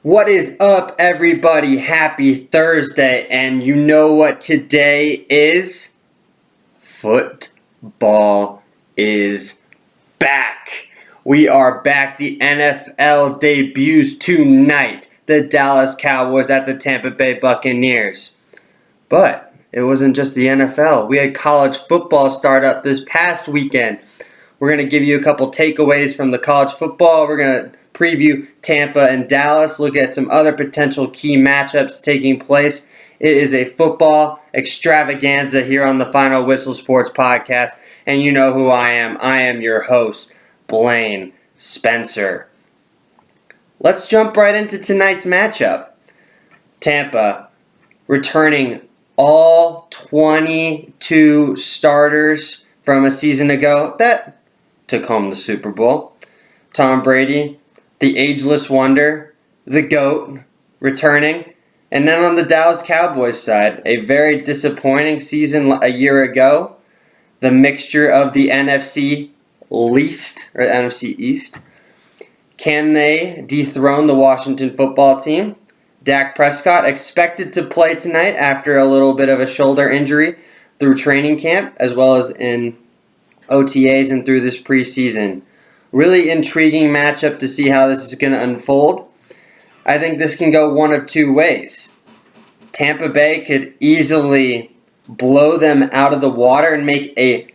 What is up, everybody? Happy Thursday, and you know what today is? Football is back. We are back. The NFL debuts tonight. The Dallas Cowboys at the Tampa Bay Buccaneers. But it wasn't just the NFL. We had college football start up this past weekend. We're going to give you a couple takeaways from the college football. We're going to preview Tampa and Dallas, look at some other potential key matchups taking place. It is a football extravaganza here on the Final Whistle Sports Podcast, and you know who I am. I am your host, Blaine Spencer. Let's jump right into tonight's matchup. Tampa returning all 22 starters from a season ago that took home the Super Bowl. Tom Brady, the ageless wonder, the GOAT, returning. And then on the Dallas Cowboys side, a very disappointing season a year ago. The mixture of the NFC East. Can they dethrone the Washington football team? Dak Prescott expected to play tonight after a little bit of a shoulder injury through training camp, as well as in OTAs and through this preseason. Really intriguing matchup to see how this is going to unfold. I think this can go one of two ways. Tampa Bay could easily blow them out of the water and make a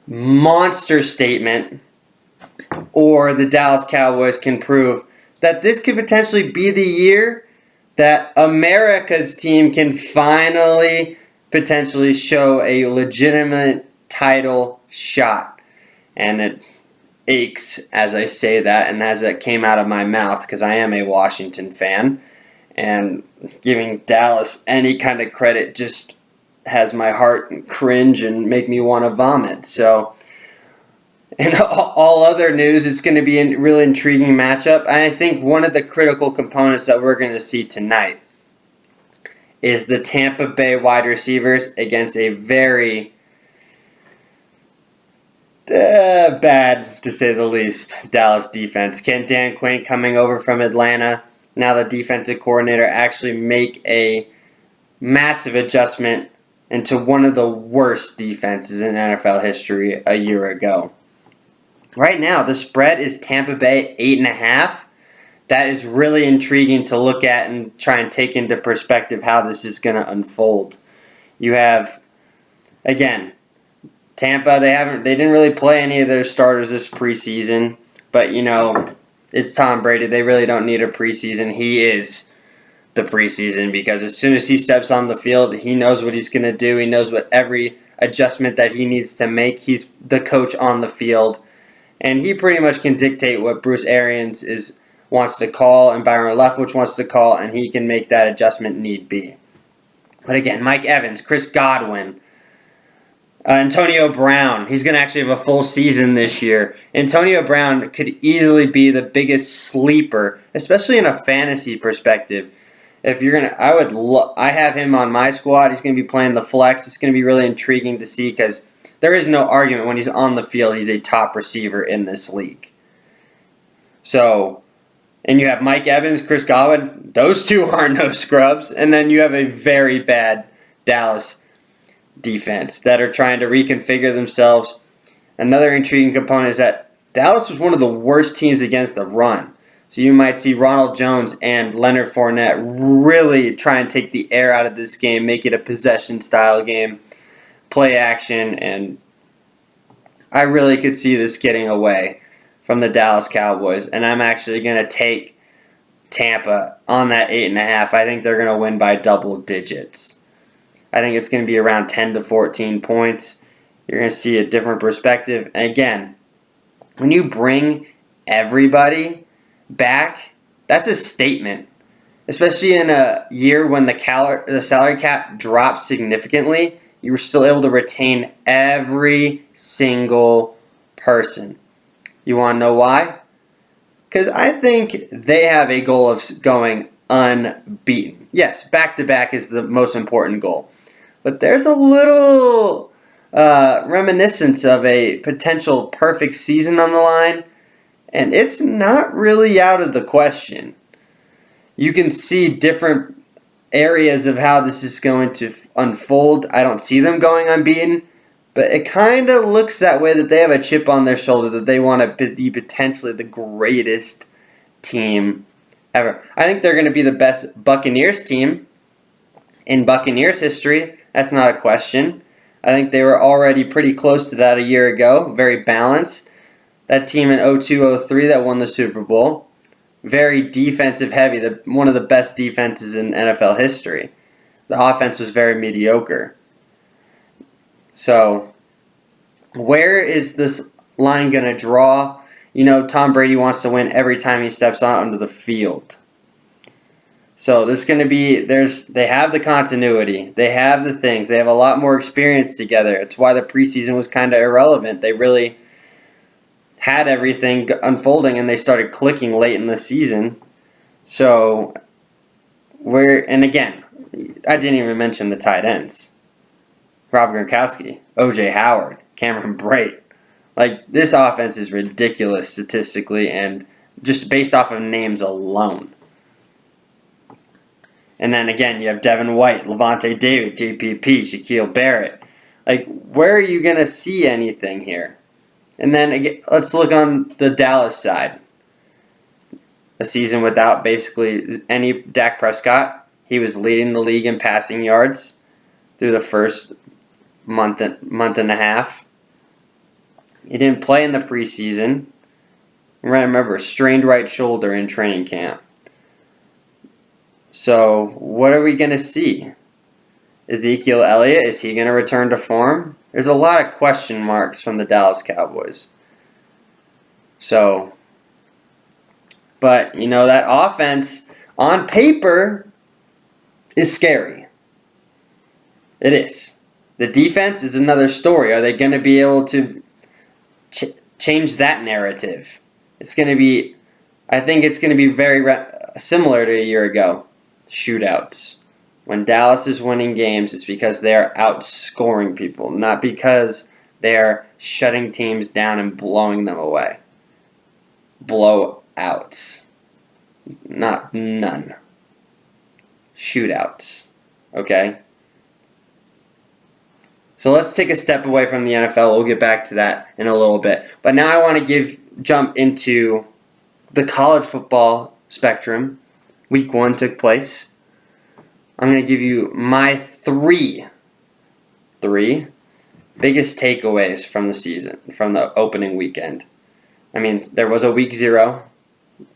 monster statement, or the Dallas Cowboys can prove that this could potentially be the year that America's team can finally potentially show a legitimate title shot. And it aches as I say that and as it came out of my mouth because I am a Washington fan, and giving Dallas any kind of credit just has my heart cringe and make me want to vomit. So, in all other news, it's going to be a really intriguing matchup. I think one of the critical components that we're going to see tonight is the Tampa Bay wide receivers against a very bad, to say the least, Dallas defense. Can Dan Quinn, coming over from Atlanta, now the defensive coordinator, actually make a massive adjustment into one of the worst defenses in NFL history a year ago? Right now, the spread is Tampa Bay 8.5. That is really intriguing to look at and try and take into perspective how this is going to unfold. You have, again, Tampa, they didn't really play any of their starters this preseason, but you know, it's Tom Brady. They really don't need a preseason. He is the preseason because as soon as he steps on the field, he knows what he's going to do. He knows what every adjustment that he needs to make. He's the coach on the field, and he pretty much can dictate what Bruce Arians wants to call and Byron Leftwich wants to call, and he can make that adjustment need be. But again, Mike Evans, Chris Godwin, Antonio Brown, he's going to actually have a full season this year. Antonio Brown could easily be the biggest sleeper, especially in a fantasy perspective. If you're going to, I have him on my squad. He's going to be playing the flex. It's going to be really intriguing to see because there is no argument when he's on the field. He's a top receiver in this league. So, and you have Mike Evans, Chris Godwin. Those two are no scrubs. And then you have a very bad Dallas defense that are trying to reconfigure themselves. Another intriguing component is that Dallas was one of the worst teams against the run. So you might see Ronald Jones and Leonard Fournette really try and take the air out of this game, make it a possession-style game, play action, and I really could see this getting away from the Dallas Cowboys. And I'm actually going to take Tampa on that 8.5. I think they're going to win by double digits. I think it's going to be around 10 to 14 points. You're going to see a different perspective. And again, when you bring everybody back, that's a statement. Especially in a year when the salary cap dropped significantly, you were still able to retain every single person. You want to know why? Because I think they have a goal of going unbeaten. Yes, back-to-back is the most important goal. But there's a little reminiscence of a potential perfect season on the line, and it's not really out of the question. you can see different areas of how this is going to unfold. I don't see them going unbeaten, but it kind of looks that way, that they have a chip on their shoulder, that they want to be potentially the greatest team ever. I think they're going to be the best Buccaneers team in Buccaneers history. That's not a question. I think they were already pretty close to that a year ago. Very balanced. That team in 02-03 that won the Super Bowl. Very defensive heavy. One of the best defenses in NFL history. The offense was very mediocre. So, where is this line going to draw? You know, Tom Brady wants to win every time he steps onto the field. So, there's going to be, they have the continuity. They have the things. They have a lot more experience together. It's why the preseason was kind of irrelevant. They really had everything unfolding, and they started clicking late in the season. So, and again, I didn't even mention the tight ends. Rob Gronkowski, O.J. Howard, Cameron Brate. Like, this offense is ridiculous statistically and just based off of names alone. And then again, you have Devin White, Levante David, JPP, Shaquille Barrett. Like, where are you going to see anything here? And then again, let's look on the Dallas side. A season without basically any Dak Prescott. He was leading the league in passing yards through the first month and a half. He didn't play in the preseason. Remember, strained right shoulder in training camp. So, what are we going to see? Ezekiel Elliott, is he going to return to form? There's a lot of question marks from the Dallas Cowboys. So, but, you know, that offense on paper is scary. It is. The defense is another story. Are they going to be able to change that narrative? It's going to be, I think it's going to be very similar to a year ago. Shootouts. When Dallas is winning games, it's because they're outscoring people, not because they're shutting teams down and blowing them away. Blowouts. None. Shootouts. Okay? So let's take a step away from the NFL. We'll get back to that in a little bit. But now I want to jump into the college football spectrum. Week 1 took place. I'm going to give you my three biggest takeaways from the season, from the opening weekend. I mean, there was a week 0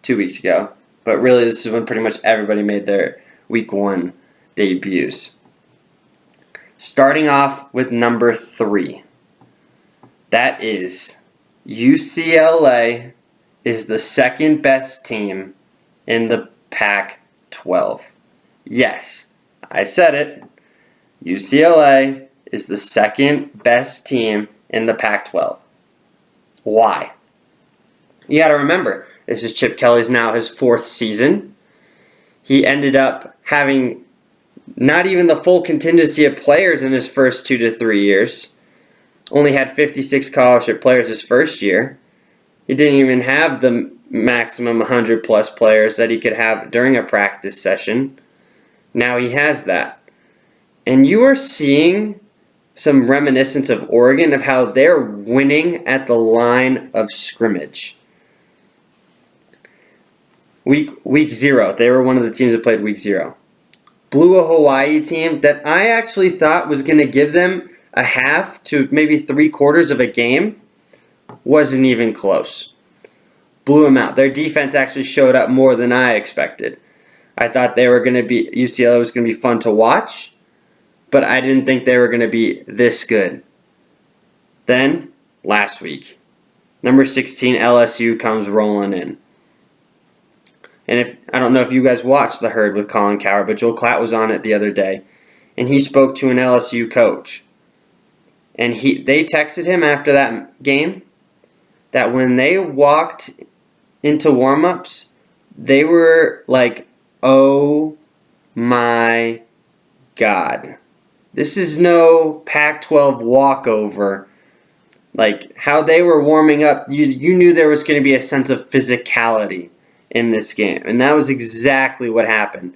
2 weeks ago, but really this is when pretty much everybody made their week 1 debuts. Starting off with number 3. That is UCLA is the second best team in the Pac-12. Yes, I said it. UCLA is the second best team in the Pac-12. Why? You got to remember, this is Chip Kelly's now his 4th season. He ended up having not even the full contingency of players in his first 2 to 3 years. Only had 56 scholarship players his first year. He didn't even have the maximum 100-plus players that he could have during a practice session. Now he has that. And you are seeing some reminiscence of Oregon, of how they're winning at the line of scrimmage. Week 0, they were one of the teams that played week 0. Blew a Hawaii team that I actually thought was going to give them a half to maybe 3/4 of a game. Wasn't even close. Blew them out. Their defense actually showed up more than I expected. I thought UCLA was going to be fun to watch, but I didn't think they were going to be this good. Then, last week, number 16 LSU comes rolling in. And I don't know if you guys watched The Herd with Colin Cowherd, but Joel Klatt was on it the other day, and he spoke to an LSU coach. And they texted him after that game that when they walked into warm-ups, they were like, oh my God. This is no Pac-12 walkover. Like, how they were warming up, you knew there was going to be a sense of physicality in this game. And that was exactly what happened.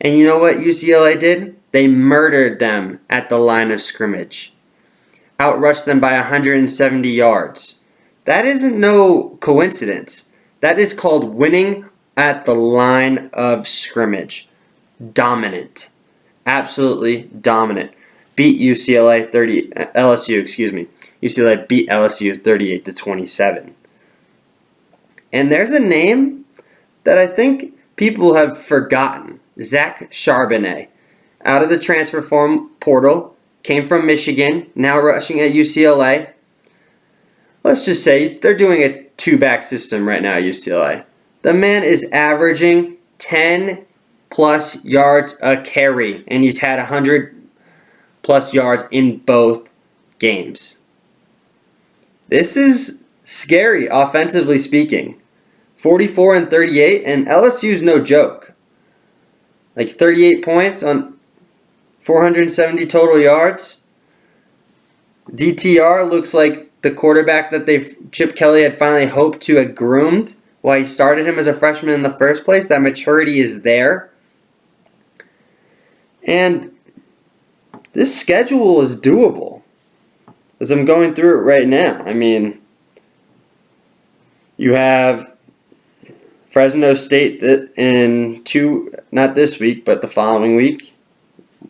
And you know what UCLA did? They murdered them at the line of scrimmage. Outrushed them by 170 yards. That isn't no coincidence. That is called winning at the line of scrimmage. Dominant. Absolutely dominant. Beat LSU. UCLA beat LSU 38-27. And there's a name that I think people have forgotten. Zach Charbonnet. Out of the transfer portal. Came from Michigan. Now rushing at UCLA. Let's just say they're doing a two-back system right now at UCLA. The man is averaging 10-plus yards a carry. And he's had 100-plus yards in both games. This is scary, offensively speaking. 44-38, and LSU's no joke. Like 38 points on 470 total yards. DTR looks like the quarterback that Chip Kelly had finally hoped to have groomed while he started him as a freshman in the first place. That maturity is there. And this schedule is doable. As I'm going through it right now. I mean, you have Fresno State not this week, but the following week.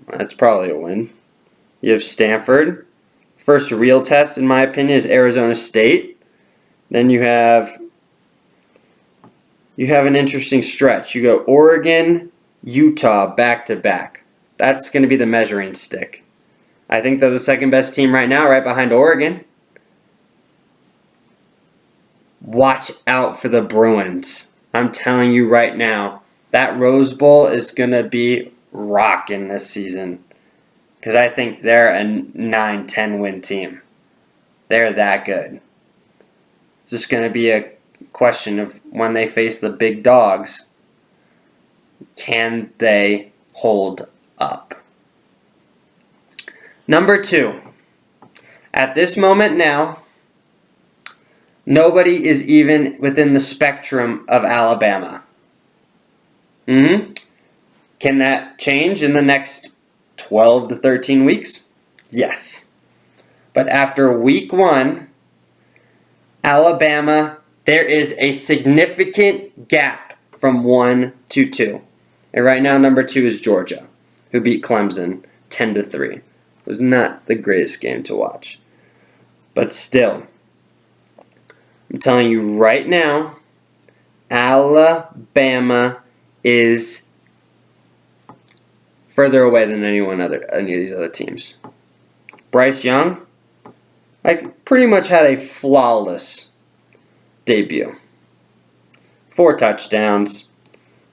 That's probably a win. You have Stanford. First real test, in my opinion, is Arizona State. Then you have an interesting stretch. You go Oregon, Utah, back-to-back. That's going to be the measuring stick. I think they're the second best team right now, right behind Oregon. Watch out for the Bruins. I'm telling you right now, that Rose Bowl is going to be rocking this season. Because I think they're a 9-10 win team. They're that good. It's just going to be a question of when they face the big dogs, can they hold up? Number 2. At this moment now, nobody is even within the spectrum of Alabama. Can that change in the next 12 to 13 weeks? Yes. But after week 1, Alabama, there is a significant gap from 1 to 2. And right now, number 2 is Georgia, who beat Clemson 10-3. It was not the greatest game to watch. But still, I'm telling you right now, Alabama is further away than any of these other teams. Bryce Young, pretty much had a flawless debut. 4 touchdowns,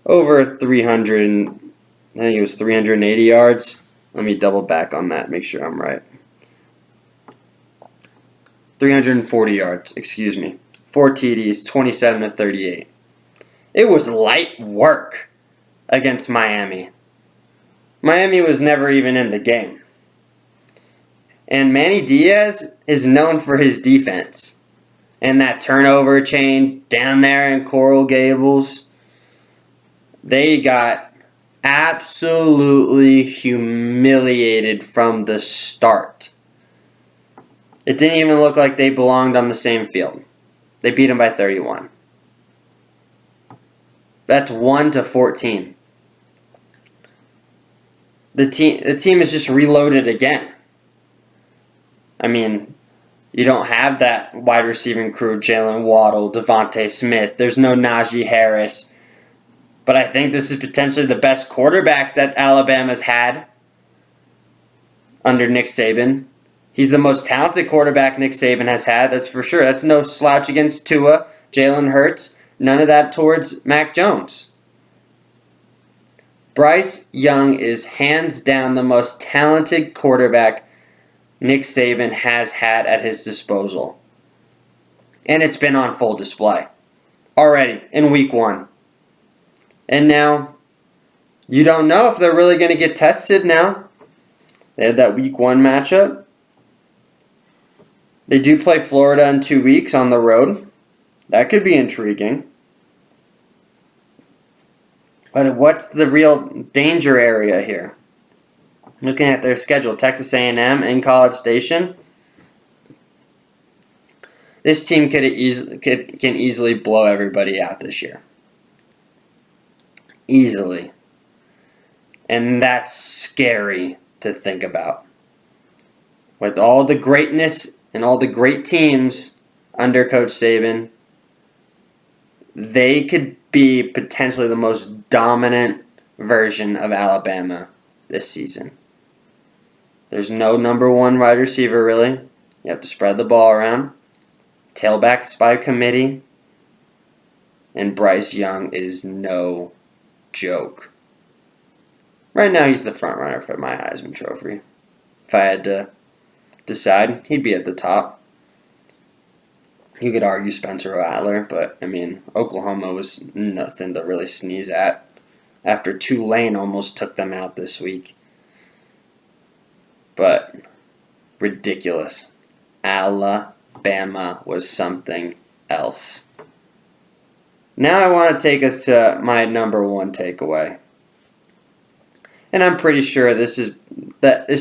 over 300, I think it was 380 yards. Let me double back on that, make sure I'm right. 340 yards, 4 TDs, 27-38. It was light work against Miami. Miami was never even in the game. And Manny Diaz is known for his defense. And that turnover chain down there in Coral Gables, they got absolutely humiliated from the start. It didn't even look like they belonged on the same field. They beat them by 31. That's 1-14. The team is just reloaded again. I mean, you don't have that wide receiving crew, Jalen Waddle, Devontae Smith. There's no Najee Harris. But I think this is potentially the best quarterback that Alabama's had under Nick Saban. He's the most talented quarterback Nick Saban has had, that's for sure. That's no slouch against Tua, Jalen Hurts, none of that towards Mac Jones. Bryce Young is hands down the most talented quarterback Nick Saban has had at his disposal. And it's been on full display already in week 1. And now, you don't know if they're really going to get tested now. They had that week 1 matchup. They do play Florida in 2 weeks on the road. That could be intriguing. But what's the real danger area here? Looking at their schedule, Texas A&M and College Station. This team can easily blow everybody out this year. Easily. And that's scary to think about. With all the greatness and all the great teams under Coach Saban, they could be potentially the most dominant version of Alabama this season. There's no number one wide receiver, really. You have to spread the ball around. Tailbacks by committee. And Bryce Young is no joke. Right now, he's the front runner for my Heisman Trophy. If I had to decide, he'd be at the top. You could argue Spencer Rattler, but, Oklahoma was nothing to really sneeze at after Tulane almost took them out this week. But, ridiculous. Alabama was something else. Now I want to take us to my number one takeaway. And I'm pretty sure this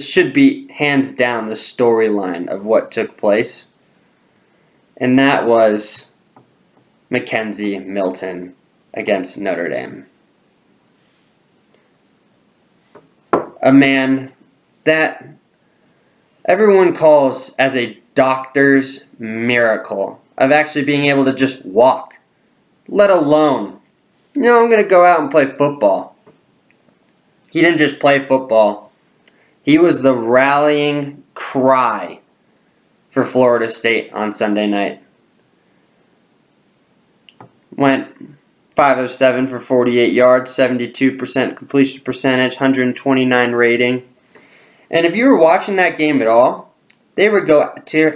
should be hands down the storyline of what took place. And that was Mackenzie Milton against Notre Dame. A man that everyone calls as a doctor's miracle of actually being able to just walk, let alone, I'm going to go out and play football. He didn't just play football. He was the rallying cry for Florida State on Sunday night. Went 5 of 7 for 48 yards, 72% completion percentage, 129 rating. And if you were watching that game at all, they would go to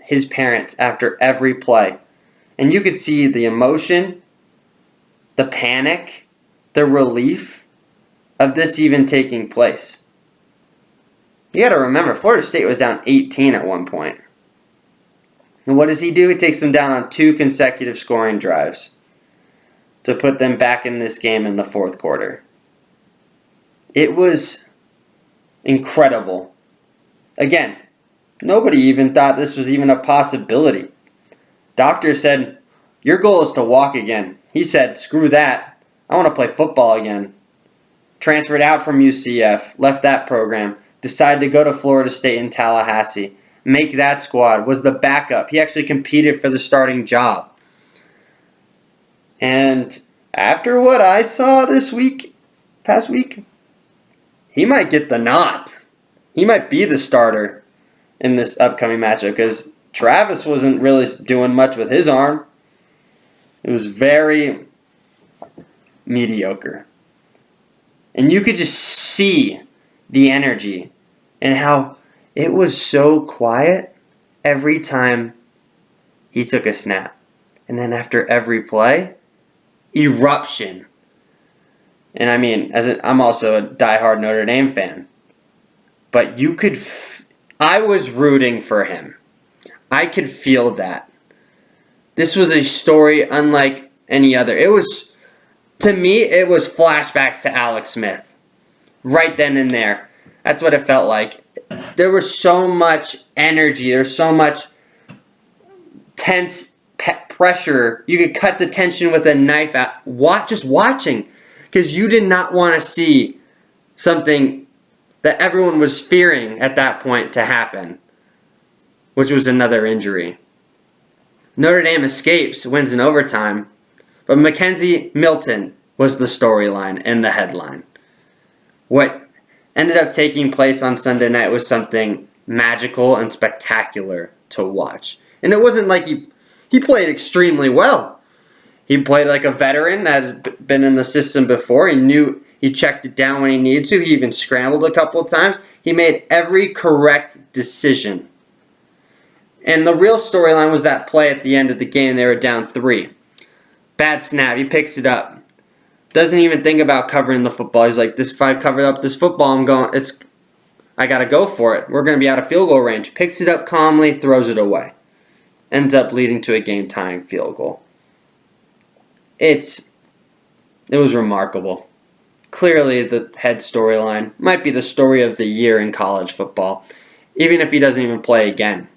his parents after every play. And you could see the emotion, the panic, the relief of this even taking place. You got to remember, Florida State was down 18 at one point. And what does he do? He takes them down on 2 consecutive scoring drives to put them back in this game in the fourth quarter. It was incredible. Again, nobody even thought this was even a possibility. Doctor said, your goal is to walk again. He said, screw that. I want to play football again. Transferred out from UCF, left that program, decided to go to Florida State in Tallahassee, make that squad, was the backup. He actually competed for the starting job. And after what I saw past week, he might get the nod. He might be the starter in this upcoming matchup because Travis wasn't really doing much with his arm. It was very mediocre. And you could just see the energy and how it was so quiet every time he took a snap. And then after every play, eruption. And I'm also a diehard Notre Dame fan. But you could, I was rooting for him. I could feel that. This was a story unlike any other. To me, it was flashbacks to Alex Smith. Right then and there. That's what it felt like. There was so much energy. There was so much tense pressure. You could cut the tension with a knife out. Just watching. Because you did not want to see something that everyone was fearing at that point to happen. Which was another injury. Notre Dame escapes, wins in overtime. But Mackenzie Milton was the storyline and the headline. What ended up taking place on Sunday night was something magical and spectacular to watch. And it wasn't like he played extremely well. He played like a veteran that has been in the system before. He knew he checked it down when he needed to. He even scrambled a couple of times. He made every correct decision. And the real storyline was that play at the end of the game. They were down 3. Bad snap. He picks it up. Doesn't even think about covering the football. He's like, if I cover up this football, I got to go for it. We're going to be out of field goal range. Picks it up calmly, throws it away. Ends up leading to a game-tying field goal. It was remarkable. clearly the head storyline. Might be the story of the year in college football, even if he doesn't even play again.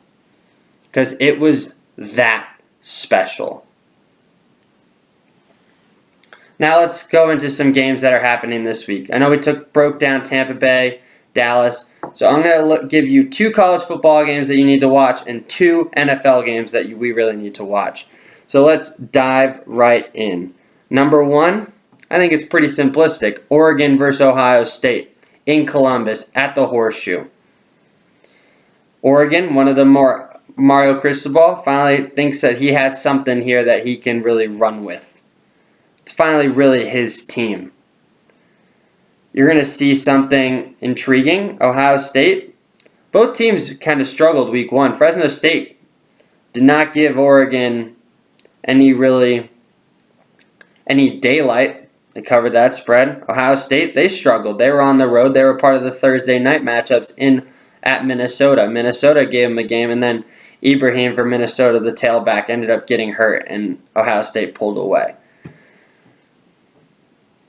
Because it was that special. Now let's go into some games that are happening this week. I know we broke down Tampa Bay, Dallas. So I'm going to give you 2 college football games that you need to watch and 2 NFL games that we really need to watch. So let's dive right in. Number 1, I think it's pretty simplistic. Oregon versus Ohio State in Columbus at the Horseshoe. Oregon, one of the more Mario Cristobal, finally thinks that he has something here that he can really run with. It's finally really his team. You're going to see something intriguing. Ohio State, both teams kind of struggled week 1. Fresno State did not give Oregon any daylight. They covered that spread. Ohio State, they struggled. They were on the road. They were part of the Thursday night matchups at Minnesota. Minnesota gave them a game, and then Ibrahim for Minnesota, the tailback, ended up getting hurt, and Ohio State pulled away.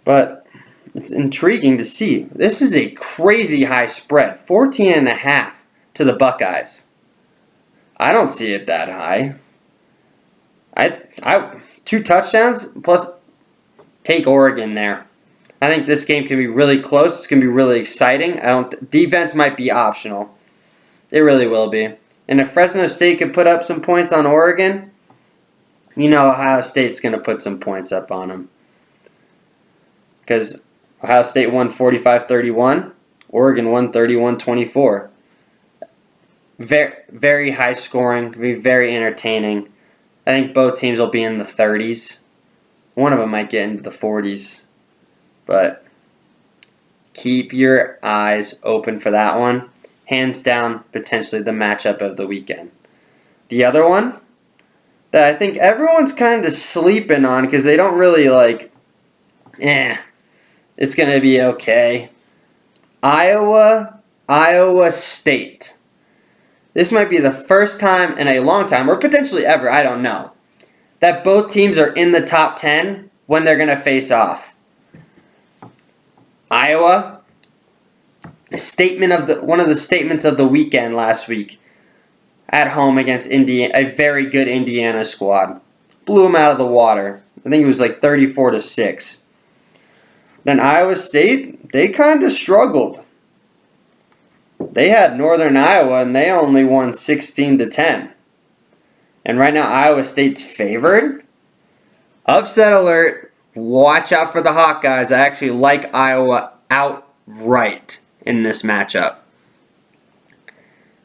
But it's intriguing to see. This is a crazy high spread, 14.5 to the Buckeyes. I don't see it that high. I 2 touchdowns plus take Oregon there. I think this game can be really close. It's going to be really exciting. Defense might be optional. It really will be. And if Fresno State could put up some points on Oregon, Ohio State's going to put some points up on them. Because Ohio State won 45-31. Oregon won 31-24. Very, very high scoring. Be very entertaining. I think both teams will be in the 30s. One of them might get into the 40s. But keep your eyes open for that one. Hands down, potentially the matchup of the weekend. The other one that I think everyone's kind of sleeping on because they don't really it's going to be okay. Iowa State. This might be the first time in a long time, or potentially ever, I don't know, that both teams are in the top 10 when they're going to face off. Iowa, one of the statements of the weekend last week at home against Indiana, a very good Indiana squad. Blew them out of the water. I think it was 34-6. Then Iowa State, they kind of struggled. They had Northern Iowa, and they only won 16-10. And right now, Iowa State's favored. Upset alert. Watch out for the Hawkeyes. I actually like Iowa outright in this matchup.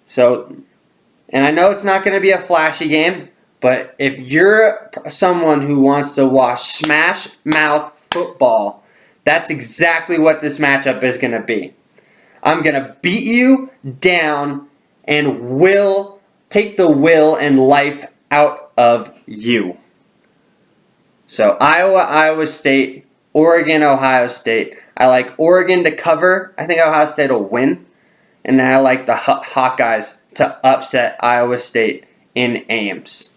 So, and I know it's not going to be a flashy game, but if you're someone who wants to watch smash mouth football, that's exactly what this matchup is going to be. I'm going to beat you down and will take the will and life out of you. So Iowa State, Oregon, Ohio State. I like Oregon to cover. I think Ohio State will win. And then I like the Hawkeyes to upset Iowa State in Ames.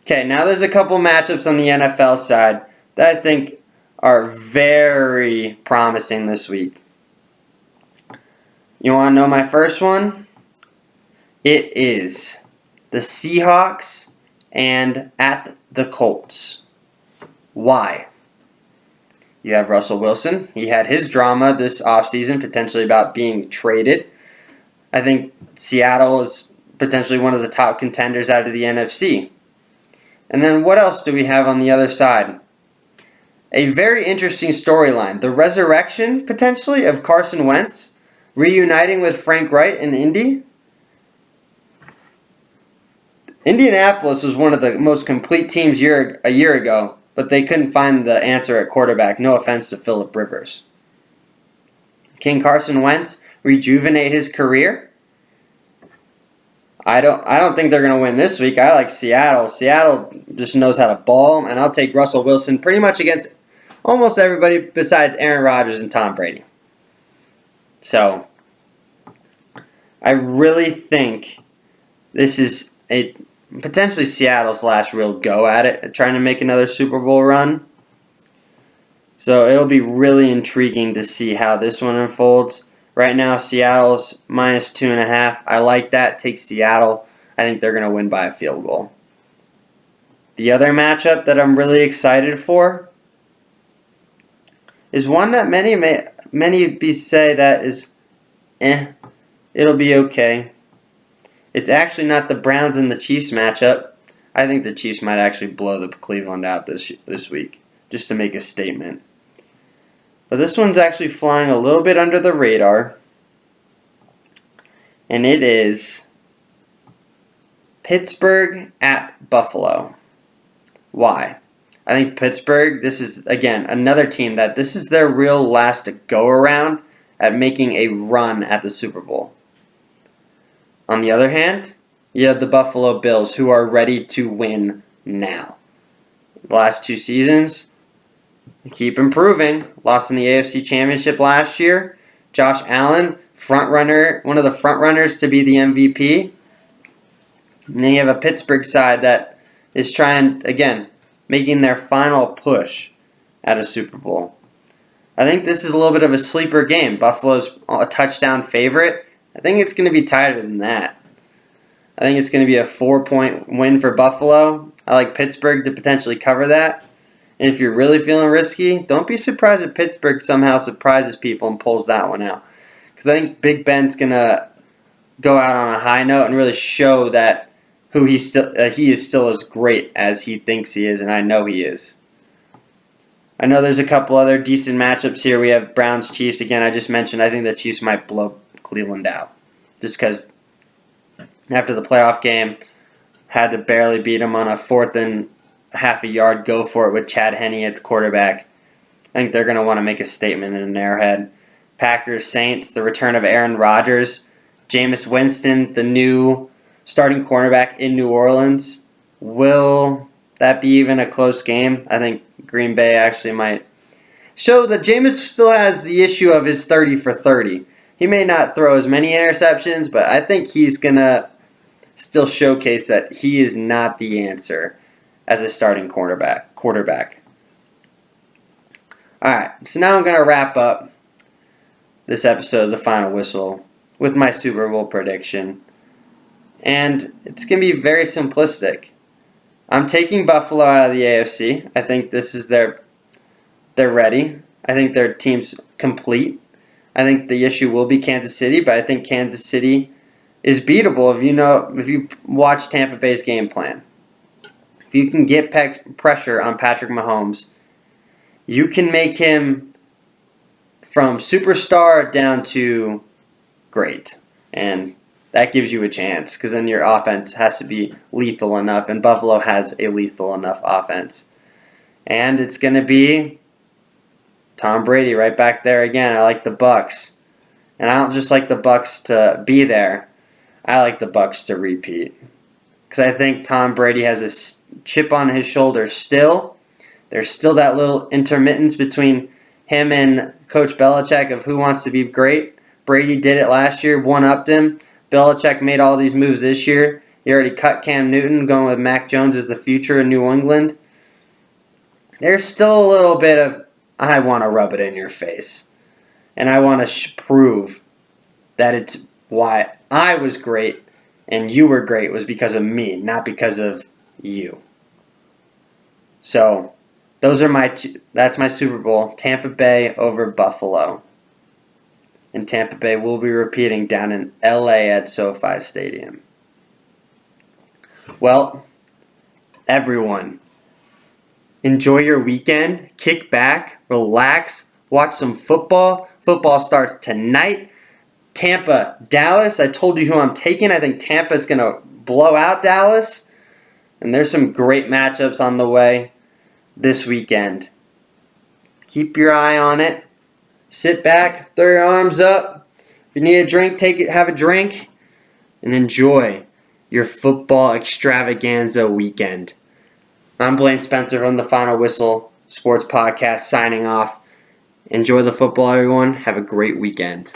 Okay, now there's a couple matchups on the NFL side that I think are very promising this week. You want to know my first one? It is the Seahawks and at the Colts. Why? You have Russell Wilson. He had his drama this offseason, potentially about being traded. I think Seattle is potentially one of the top contenders out of the NFC. And then what else do we have on the other side? A very interesting storyline. The resurrection, potentially, of Carson Wentz reuniting with Frank Wright in Indy. Indianapolis was one of the most complete teams a year ago, but they couldn't find the answer at quarterback. No offense to Phillip Rivers. Can Carson Wentz rejuvenate his career? I don't think they're going to win this week. I like Seattle. Seattle just knows how to ball, and I'll take Russell Wilson pretty much against almost everybody besides Aaron Rodgers and Tom Brady. So, I really think this is potentially Seattle's last real go at it, at trying to make another Super Bowl run. So it'll be really intriguing to see how this one unfolds. Right now, Seattle's minus 2.5. I like that. Take Seattle. I think they're going to win by a field goal. The other matchup that I'm really excited for is one that many say that is, it'll be okay. It's actually not the Browns and the Chiefs matchup. I think the Chiefs might actually blow the Cleveland out this week, just to make a statement. But this one's actually flying a little bit under the radar, and it is Pittsburgh at Buffalo. Why? I think Pittsburgh, this is, again, another team that this is their real last go-around at making a run at the Super Bowl. On the other hand, you have the Buffalo Bills, who are ready to win now. The last 2 seasons, keep improving. Lost in the AFC Championship last year. Josh Allen, one of the front runners to be the MVP. And then you have a Pittsburgh side that is trying, again, making their final push at a Super Bowl. I think this is a little bit of a sleeper game. Buffalo's a touchdown favorite. I think it's going to be tighter than that. I think it's going to be a 4-point win for Buffalo. I like Pittsburgh to potentially cover that. And if you're really feeling risky, don't be surprised if Pittsburgh somehow surprises people and pulls that one out. Because I think Big Ben's going to go out on a high note and really show that he is still as great as he thinks he is, and I know he is. I know there's a couple other decent matchups here. We have Browns-Chiefs. Again, I just mentioned I think the Chiefs might blow Cleveland out. Just because after the playoff game, had to barely beat them on a 4th and half a yard go for it with Chad Henne at the quarterback. I think they're going to want to make a statement in an Arrowhead. Packers-Saints, the return of Aaron Rodgers. Jameis Winston, the new starting cornerback in New Orleans. Will that be even a close game? I think Green Bay actually might show that Jameis still has the issue of his 30 for 30. He may not throw as many interceptions, but I think he's going to still showcase that he is not the answer as a starting quarterback. All right, so now I'm going to wrap up this episode of The Final Whistle with my Super Bowl prediction. And it's going to be very simplistic. I'm taking Buffalo out of the AFC. I think this is they're ready. I think their team's complete. I think the issue will be Kansas City, but I think Kansas City is beatable if you watch Tampa Bay's game plan. If you can get pressure on Patrick Mahomes, you can make him from superstar down to great. And that gives you a chance because then your offense has to be lethal enough, and Buffalo has a lethal enough offense. And it's going to be Tom Brady right back there again. I like the Bucs. And I don't just like the Bucs to be there. I like the Bucs to repeat. Because I think Tom Brady has a chip on his shoulder still. There's still that little intermittence between him and Coach Belichick of who wants to be great. Brady did it last year, one-upped him. Belichick made all these moves this year. He already cut Cam Newton, going with Mac Jones as the future in New England. There's still a little bit of, I want to rub it in your face. And I want to prove that it's why I was great and you were great was because of me, not because of you. So, those are that's my Super Bowl. Tampa Bay over Buffalo. And Tampa Bay will be repeating down in LA at SoFi Stadium. Well, everyone, enjoy your weekend. Kick back, relax, watch some football. Football starts tonight. Tampa, Dallas. I told you who I'm taking. I think Tampa's going to blow out Dallas. And there's some great matchups on the way this weekend. Keep your eye on it. Sit back, throw your arms up. If you need a drink, have a drink, and enjoy your football extravaganza weekend. I'm Blaine Spencer from the Final Whistle Sports Podcast signing off. Enjoy the football, everyone. Have a great weekend.